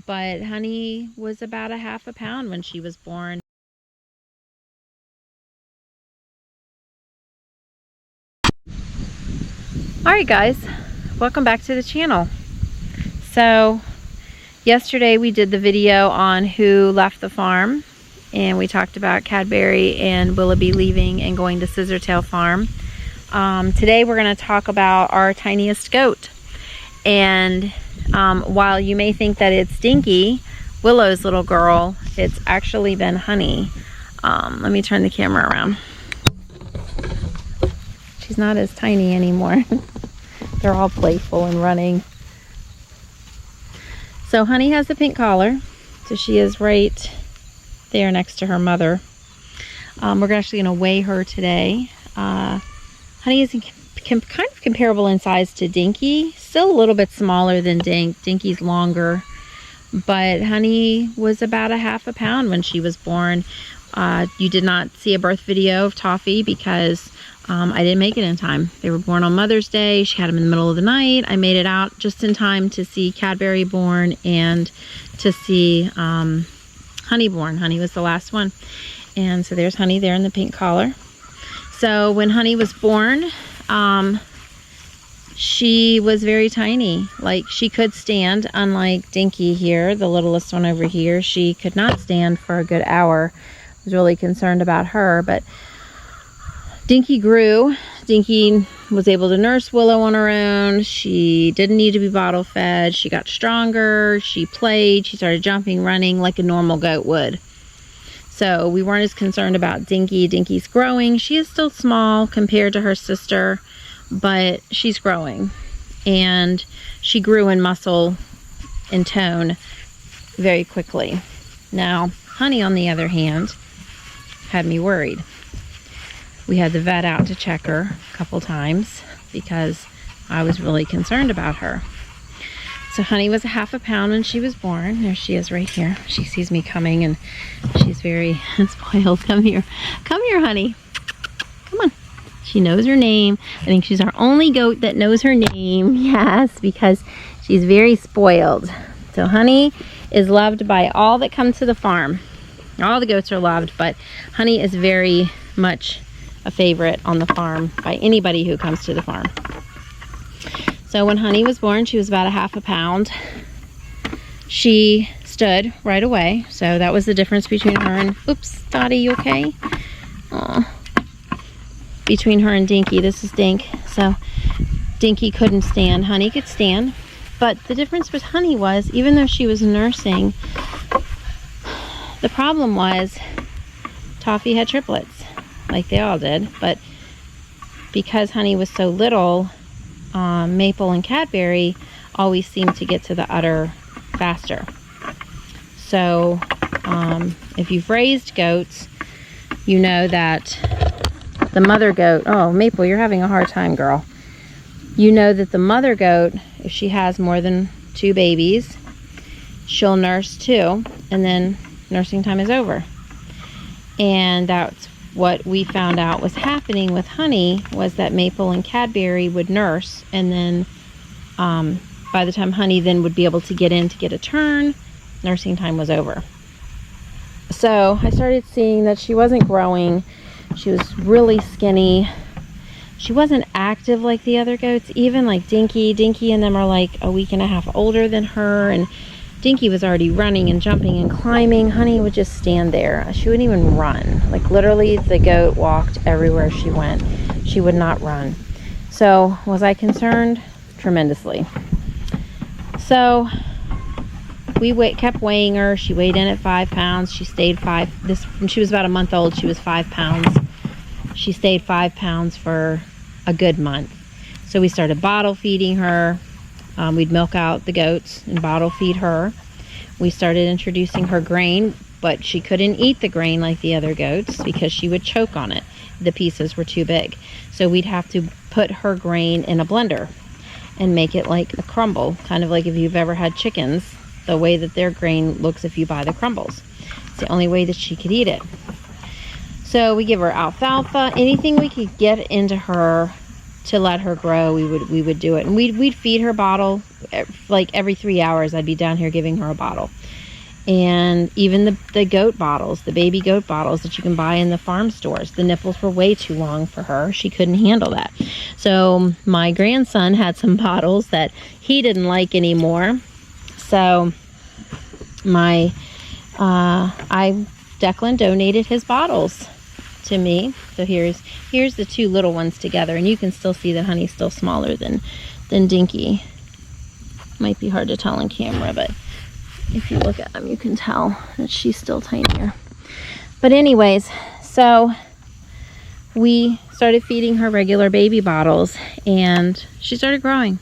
but Honey was about a half a pound when she was born. Alright guys, welcome back to the channel. So yesterday we did the video on who left the farm, and we talked about Cadbury and Willoughby leaving and going to Scissortail Farm. Today we're going to talk about our tiniest goat. And while you may think that it's Dinky, Willow's little girl, it's actually been Honey. Let me turn the camera around. She's not as tiny anymore. They're all playful and running. So Honey has the pink collar. So she is right there next to her mother. We're actually going to weigh her today. Honey is kind of comparable in size to Dinky. Still a little bit smaller than Dink. Dinky's longer. But Honey was about a half a pound when she was born. You did not see a birth video of Toffee because I didn't make it in time. They were born on Mother's Day. She had them in the middle of the night. I made it out just in time to see Cadbury born and to see Honey born. Honey was the last one. And so there's Honey there in the pink collar. So when Honey was born, she was very tiny. Like, she could stand, unlike Dinky here, the littlest one over here. She could not stand for a good hour. I was really concerned about her, but Dinky grew. Dinky was able to nurse Willow on her own. She didn't need to be bottle fed. She got stronger. She played. She started jumping, running like a normal goat would. So we weren't as concerned about Dinky. Dinky's growing. She is still small compared to her sister, but she's growing. And she grew in muscle and tone very quickly. Now, Honey, on the other hand, had me worried. We had the vet out to check her a couple times because I was really concerned about her. So Honey was a half a pound when she was born. There she is right here. She sees me coming and she's very spoiled. Come here. Come here, Honey. Come on. She knows her name. I think she's our only goat that knows her name. Yes, because she's very spoiled. So Honey is loved by all that come to the farm. All the goats are loved, but Honey is very much a favorite on the farm by anybody who comes to the farm. So when Honey was born, she was about a half a pound. She stood right away. So that was the difference between her and, oops, Dottie, you okay? Aw. Between her and Dinky. This is Dink. So Dinky couldn't stand. Honey could stand. But the difference with Honey was, even though she was nursing, the problem was Toffee had triplets, like they all did. But because Honey was so little, Maple and Cadbury always seemed to get to the udder faster. So if you've raised goats, you know that the mother goat, oh, Maple, you're having a hard time, girl. You know that the mother goat, if she has more than 2 babies, she'll nurse 2, and then nursing time is over. And that's what we found out was happening with Honey, was that Maple and Cadbury would nurse, and then by the time Honey then would be able to get in to get a turn, nursing time was over. So I started seeing that she wasn't growing. She was really skinny. She wasn't active like the other goats, even like Dinky. Dinky and them are like a week and a half older than her, and Dinky was already running and jumping and climbing. Honey would just stand there. She wouldn't even run. Like, literally, the goat walked everywhere she went. She would not run. So was I concerned? Tremendously. So we kept weighing her. She weighed in at 5 pounds. She stayed when she was about a month old, she was 5 pounds. She stayed 5 pounds for a good month. So we started bottle feeding her. We'd milk out the goats and bottle feed her. We started introducing her grain, but she couldn't eat the grain like the other goats because she would choke on it. The pieces were too big. So we'd have to put her grain in a blender and make it like a crumble, kind of like if you've ever had chickens, the way that their grain looks if you buy the crumbles. It's the only way that she could eat it. So we give her alfalfa, anything we could get into her to let her grow, we would do it. And we'd feed her bottle like every 3 hours I'd be down here giving her a bottle. And even the goat bottles, the baby goat bottles that you can buy in the farm stores, the nipples were way too long for her. She couldn't handle that. So my grandson had some bottles that he didn't like anymore. So Declan donated his bottles to me. So here's the two little ones together, and you can still see that Honey's still smaller than Dinky. Might be hard to tell on camera, but if you look at them, you can tell that she's still tinier. But anyways, so we started feeding her regular baby bottles, and she started growing.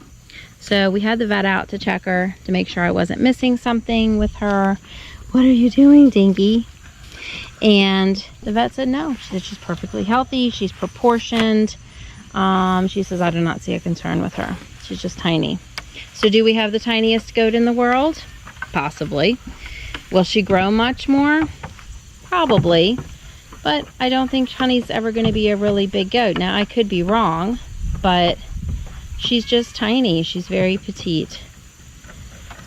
So we had the vet out to check her to make sure I wasn't missing something with her. What are you doing, Dinky? And the vet said no. She said she's perfectly healthy. She's proportioned. She says, I do not see a concern with her. She's just tiny. So do we have the tiniest goat in the world? Possibly. Will she grow much more? Probably. But I don't think Honey's ever going to be a really big goat. Now, I could be wrong, but she's just tiny. She's very petite.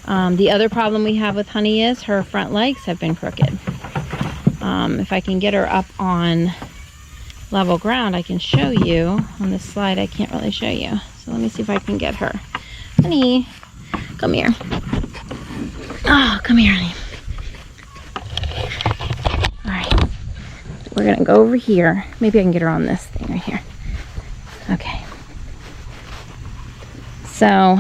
The other problem we have with Honey is her front legs have been crooked. If I can get her up on level ground, I can show you. On this slide, I can't really show you. So let me see if I can get her. Honey, come here. Oh, come here, honey. All right. We're going to go over here. Maybe I can get her on this thing right here. Okay. So,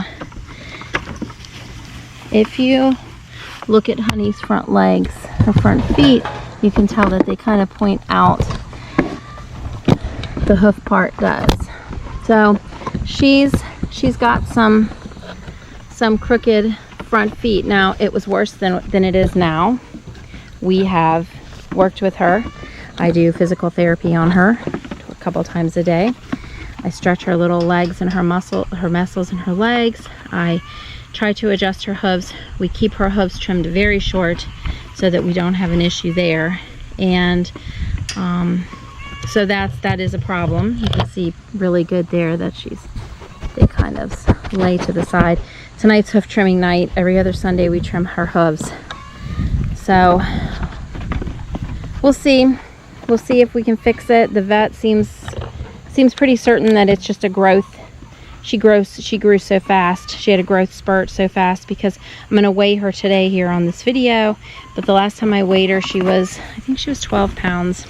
if you look at Honey's front legs, her front feet, you can tell that they kind of point out. The hoof part does. So, she's got some crooked front feet. Now, it was worse than it is now. We have worked with her. I do physical therapy on her a couple times a day. I stretch her little legs and her muscles in her legs. I try to adjust her hooves. We keep her hooves trimmed very short so that we don't have an issue there. And so that is a problem. You can see really good there that they kind of lay to the side. Tonight's hoof trimming night. Every other Sunday we trim her hooves. So we'll see. We'll see if we can fix it. The vet seems pretty certain that it's just a growth. She grew so fast. She had a growth spurt so fast because I'm going to weigh her today here on this video. But the last time I weighed her, I think she was 12 pounds.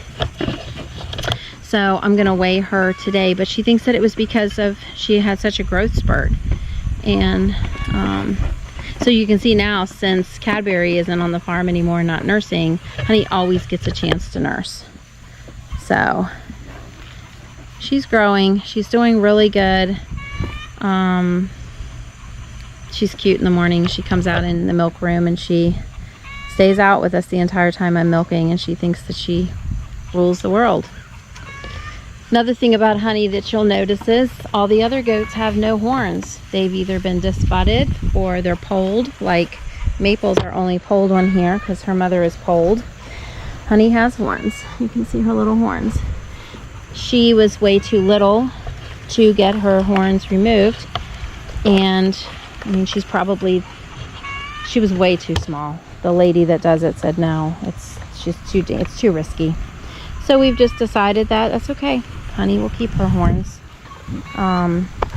So I'm going to weigh her today. But she thinks that it was because she had such a growth spurt. And so you can see now, since Cadbury isn't on the farm anymore, not nursing, Honey always gets a chance to nurse. So she's growing. She's doing really good. She's cute in the morning. She comes out in the milk room and she stays out with us the entire time I'm milking, and she thinks that she rules the world. Another thing about Honey that you'll notice is all the other goats have no horns. They've either been disbudded or they're polled. Like Maple's our only polled one here because her mother is polled. Honey has horns. You can see her little horns. She was way too little to get her horns removed, and I mean she was way too small. The lady that does it said no, it's too risky. So we've just decided that that's okay. Honey will keep her horns.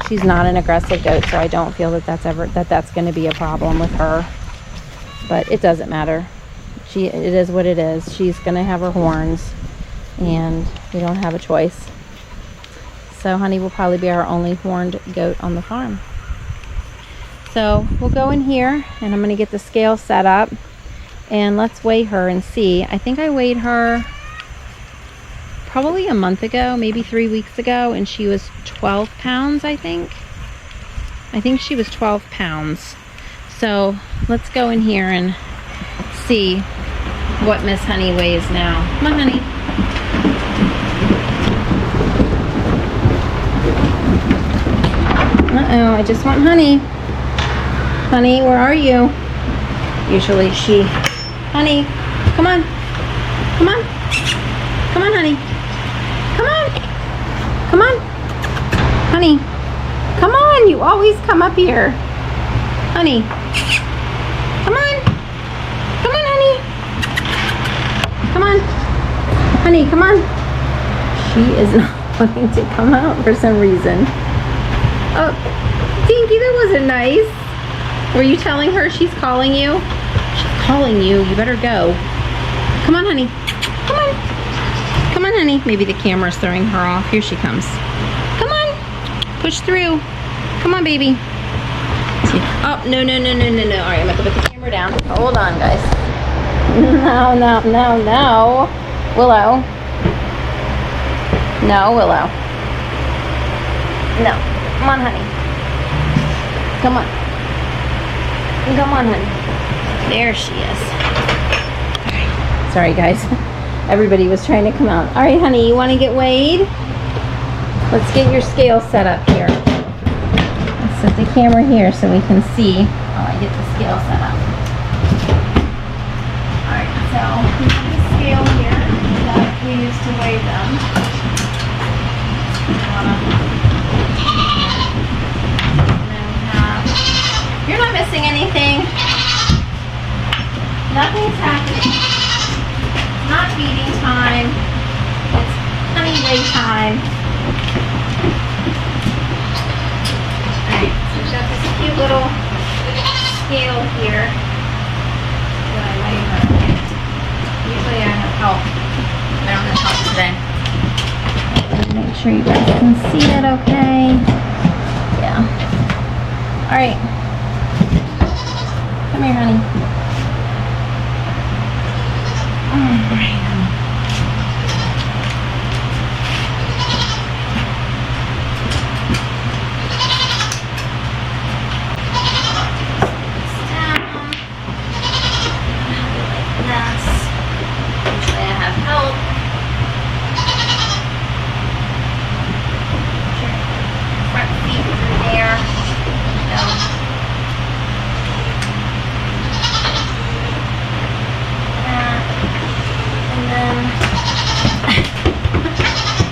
She's not an aggressive goat, so I don't feel that that's going to be a problem with her. But it doesn't matter. It is what it is. She's going to have her horns, and we don't have a choice. So Honey will probably be our only horned goat on the farm. So we'll go in here, and I'm going to get the scale set up, and let's weigh her and see. I think I weighed her probably a month ago, maybe 3 weeks ago, and she was 12 pounds, I think. I think she was 12 pounds. So let's go in here and see what Miss Honey weighs now. Come on, Honey. Uh-oh, I just want Honey. Honey, where are you? Usually Honey, come on. Come on. Come on, Honey. Come on. Come on. Honey, come on. You always come up here. Honey. Come on. Come on, honey. Come on. Honey, come on. She is not wanting to come out for some reason. Oh, Dinky, that wasn't nice. Were you telling her she's calling you? She's calling you. You better go. Come on, honey. Come on. Come on, honey. Maybe the camera's throwing her off. Here she comes. Come on. Push through. Come on, baby. Oh, no, no, no, no, no, no. All right, I'm going to put the camera down. Hold on, guys. No, no, no, no. Willow. No, Willow. No. Come on, honey. Come on. Come on, honey. There she is. All right. Sorry, guys. Everybody was trying to come out. All right, honey, you want to get weighed? Let's get your scale set up here. Let's set the camera here so we can see while I get the scale set up. All right, so we have the scale here that we use to weigh them. You're not missing anything. Nothing's happening. It's not feeding time. It's honey weigh time. Alright, so we've got this cute little scale here that I weigh her. Usually I have help. I don't have help today. Make sure you guys can see it okay. Yeah. Alright. Come here, honey. Alright, honey. Usually I have help. Front feet through there.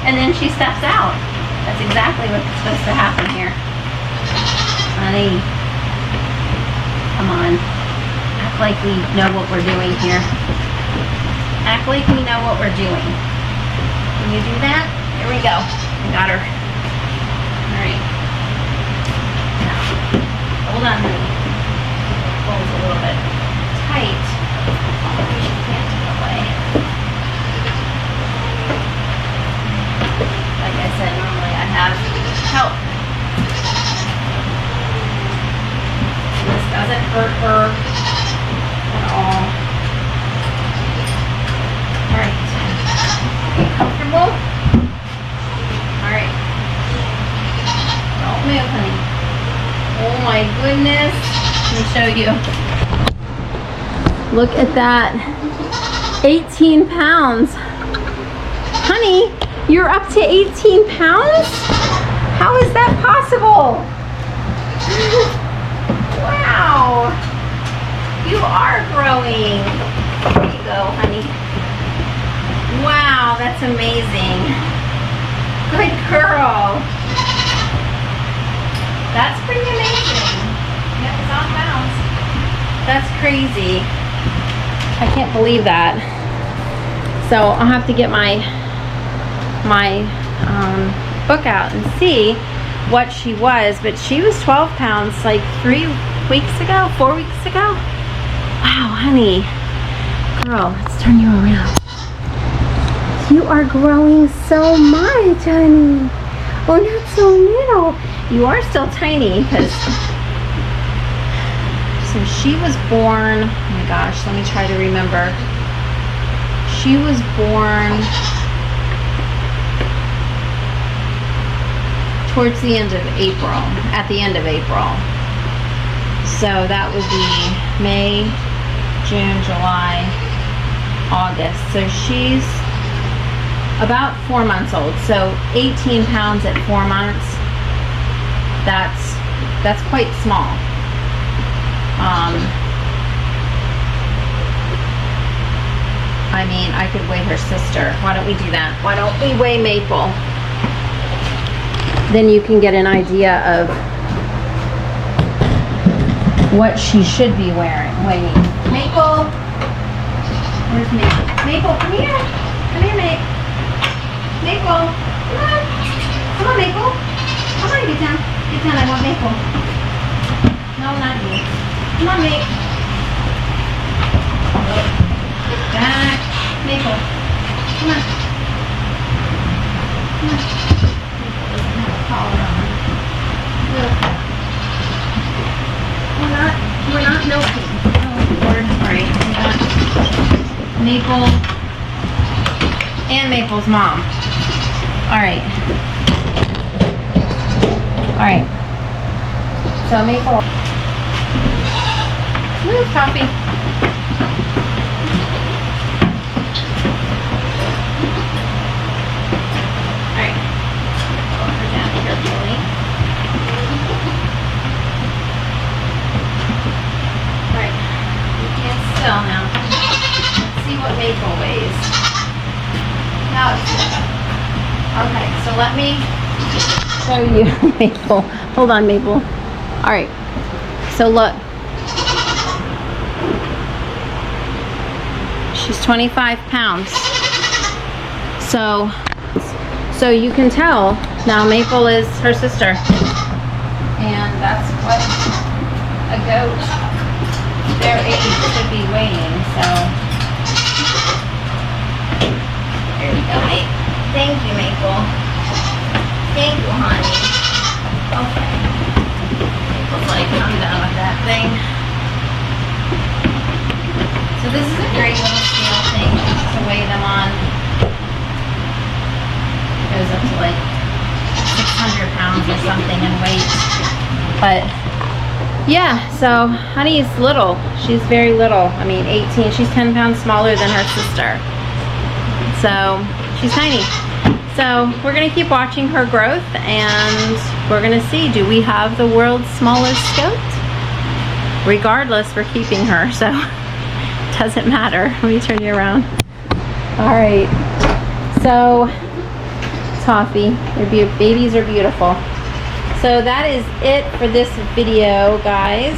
And then she steps out. That's exactly what's supposed to happen here. Honey, come on. Act like we know what we're doing here. Act like we know what we're doing. Can you do that? Here we go. I got her. Alright. Now, hold on, honey. Pulls a little bit tight. She can't get away. Like I said, normally I have help. This doesn't hurt her at all. Alright. Get comfortable? Alright. Don't move, honey. Oh my goodness. Let me show you. Look at that. 18 pounds. Honey, you're up to 18 pounds? How is that possible? Wow. You are growing. There you go, honey. Wow, that's amazing. Good girl. That's pretty amazing. Yep, it's on pounds. That's crazy. I can't believe that. So I'll have to get my book out and see what she was, but she was 12 pounds like 4 weeks ago. Wow, honey. Girl, let's turn you around. You are growing so much, honey. Oh, not so little. You are still tiny because... So she was born... Oh my gosh, let me try to remember. She was born towards the end of April, at the end of April. So that would be May, June, July, August. So she's about 4 months old. So 18 pounds at 4 months, that's quite small. I mean, I could weigh her sister. Why don't we do that? Why don't we weigh Maple? Then you can get an idea of what she should be weighing. Maple, where's Maple? Maple, come here. Come here, Maple. Come on. Come on, Maple. Come on, get down. Get down, I want Maple. No, not you. Come on, Maple. Back. Maple. Come on. Come on. Maple doesn't have a collar on. Look. We're not milking. Oh, Lord. Alright, we got Maple and Maple's mom. Alright. Alright. So Maple. Move, Coffee. Alright. Put her down carefully. Alright. You can't still now. Let's see what Maple weighs. Now it's good. Okay, so let me show you Maple. Hold on, Maple. Alright. So look. She's 25 pounds. So you can tell now Maple is her sister. And that's what a goat their age should be weighing. So there you go, Maple. Thank you, Maple. Thank you, honey. Okay. Maple's like, I'm done with that thing. So this is a great little scale thing to weigh them on. It goes up to like 600 pounds or something in weight. But yeah, so Honey's little. She's very little. I mean, 18. She's 10 pounds smaller than her sister. So she's tiny. So we're going to keep watching her growth, and we're going to see, do we have the world's smallest goat? Regardless, we're keeping her, so doesn't matter. Let me turn you around. All right, so Toffee, your babies are beautiful. So that is it for this video, guys.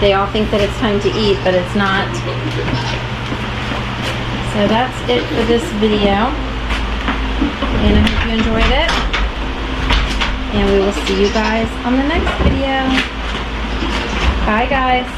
They all think that it's time to eat, but it's not. So that's it for this video, and I hope you enjoyed it, and we will see you guys on the next video. Bye, guys.